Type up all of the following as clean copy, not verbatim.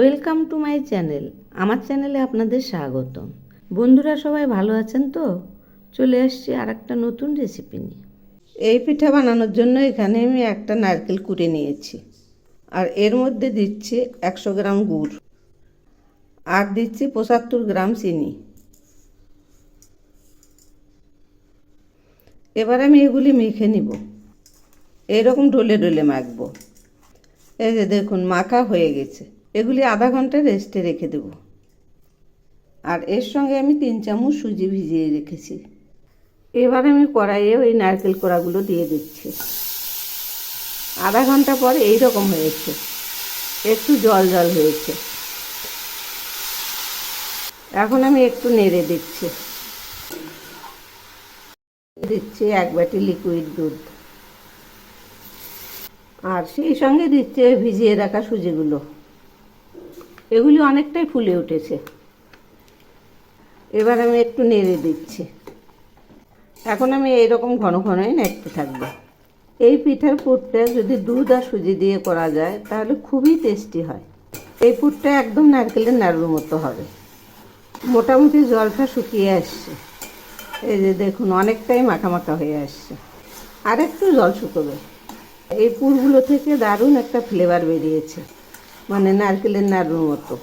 Welcome to my channel. আমার চ্যানেলে আপনাদের স্বাগতম। বন্ধুরা সবাই ভালো আছেন তো? চলে আসছি আর একটা নতুন রেসিপি নিয়ে। এই পিঠা বানানোর জন্য এখানে আমি একটা নারকেল কুড়ে নিয়েছি, আর এর মধ্যে দিচ্ছি 100 গ্রাম গুড়, আর দিচ্ছি 75 গ্রাম চিনি। এবার আমি এগুলি মেখে নিব। এইরকম ডলে ডলে মাখবো। এই যে দেখুন, মাখা হয়ে গেছে। এগুলি আধা ঘন্টা রেস্টে রেখে দেব। আর এর সঙ্গে আমি 3 চামচ সুজি ভিজিয়ে রেখেছি। এবার আমি কড়াইয়ে ওই নারকেল কোড়াগুলো দিয়ে দিচ্ছি। আধা ঘন্টা পর এই রকম হয়েছে, একটু জল জল হয়েছে। এখন আমি একটু নেড়ে দিচ্ছি। দিচ্ছি 1 বাটি লিকুইড দুধ, আর সেই সঙ্গে দিচ্ছে ভিজিয়ে রাখা সুজিগুলো। এগুলি অনেকটাই ফুলে উঠেছে। এবার আমি একটু নেড়ে দিচ্ছি। এখন আমি এইরকম ঘন ঘনই নাড়তে থাকবো। এই পিঠার পুরটা যদি দুধ আর সুজি দিয়ে করা যায় তাহলে খুবই টেস্টি হয়। এই পুরটা একদম নারকেলের নাড়ুর মতো হবে। মোটামুটি জলটা শুকিয়ে আসছে। এই যে দেখুন, অনেকটাই মাখা মাখা হয়ে আসছে। আর একটু জল শুকোবে। এই পুরগুলো থেকে দারুণ একটা ফ্লেভার বেরিয়েছে, মানে নারকেলের নাড়ুর মতো।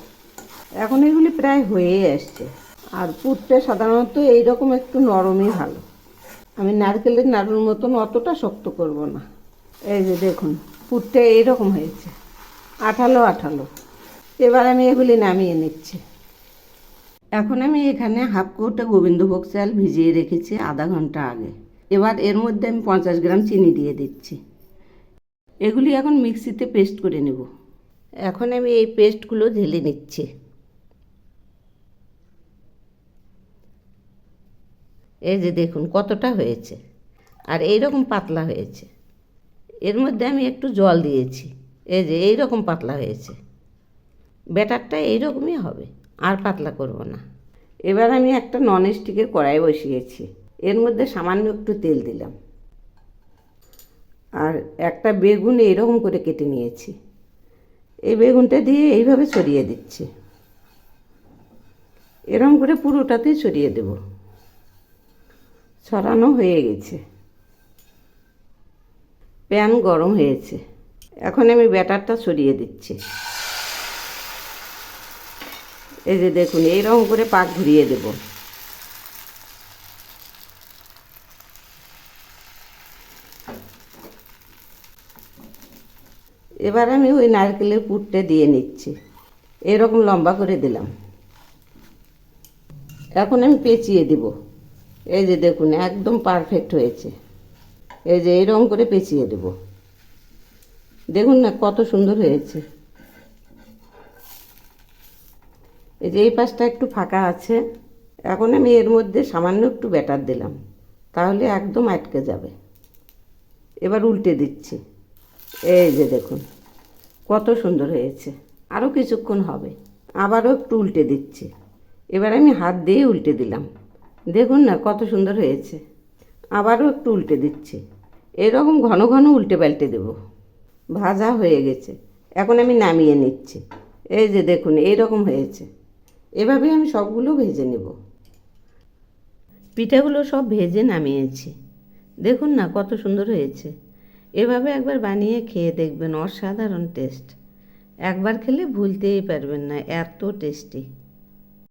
এখন এগুলি প্রায় হয়েই আসছে। আর পুরটা সাধারণত এইরকম একটু নরমই ভালো। আমি নারকেলের নাড়ুর মতন অতটা শক্ত করব না। এই যে দেখুন, পুরটা এইরকম হয়েছে, আঠালো আঠালো। এবার আমি এগুলি নামিয়ে নিচ্ছি। এখন আমি এখানে হাফ কৌটা গোবিন্দভোগ চাল ভিজিয়ে রেখেছি আধা ঘন্টা আগে। এবার এর মধ্যে আমি 50 গ্রাম চিনি দিয়ে দিচ্ছি। এগুলি এখন মিক্সিতে পেস্ট করে নেব। এখন আমি এই পেস্টগুলো ঢেলে নিচ্ছি। এই যে দেখুন কতটা হয়েছে, আর এই রকম পাতলা হয়েছে। এর মধ্যে আমি একটু জল দিয়েছি। এই যে এই রকম পাতলা হয়েছে। ব্যাটারটা এইরকমই হবে, আর পাতলা করব না। এবার আমি একটা ননস্টিকের কড়াই বসিয়েছি। এর মধ্যে সামান্য একটু তেল দিলাম, আর একটা বেগুন এইরকম করে কেটে নিয়েছি। এই বেগুনটা দিয়ে এইভাবে ছড়িয়ে দিচ্ছি। এরকম করে পুরোটাতেই ছড়িয়ে দেব। ছড়ানো হয়ে গেছে। প্যান গরম হয়েছে। এখন আমি ব্যাটারটা ছড়িয়ে দিচ্ছি। এই যে দেখুন, এইরকম করে পাক ঘুরিয়ে দেব। এবার আমি ওই নারকেলের পুরটা দিয়ে নিচ্ছি। এরকম লম্বা করে দিলাম। এখন আমি পেঁচিয়ে দেব। এই যে দেখুন, একদম পারফেক্ট হয়েছে। এই যে এইরকম করে পেঁচিয়ে দেব। দেখুন না কত সুন্দর হয়েছে। এই যে এই পাশটা একটু ফাঁকা আছে। এখন আমি এর মধ্যে সামান্য একটু ব্যাটার দিলাম, তাহলে একদম আটকে যাবে। এবার উল্টে দিচ্ছি। এই যে দেখুন কত সুন্দর হয়েছে। আরও কিছুক্ষণ হবে। আবারও একটু উল্টে দিচ্ছি। এবার আমি হাত দিয়ে উল্টে দিলাম। দেখুন না কত সুন্দর হয়েছে। আবারও একটু উল্টে দিচ্ছি। এরকম ঘন ঘন উল্টে পাল্টে দেব। ভাজা হয়ে গেছে। এখন আমি নামিয়ে নিচ্ছি। এই যে দেখুন এইরকম হয়েছে। এভাবে আমি সবগুলো ভেজে নেব। পিঠাগুলো সব ভেজে নামিয়েছি। দেখুন না কত সুন্দর হয়েছে। এভাবে একবার বানিয়ে খেয়ে দেখবেন, অসাধারণ টেস্ট। একবার খেলে ভুলতেই পারবেন না, এত টেস্টি।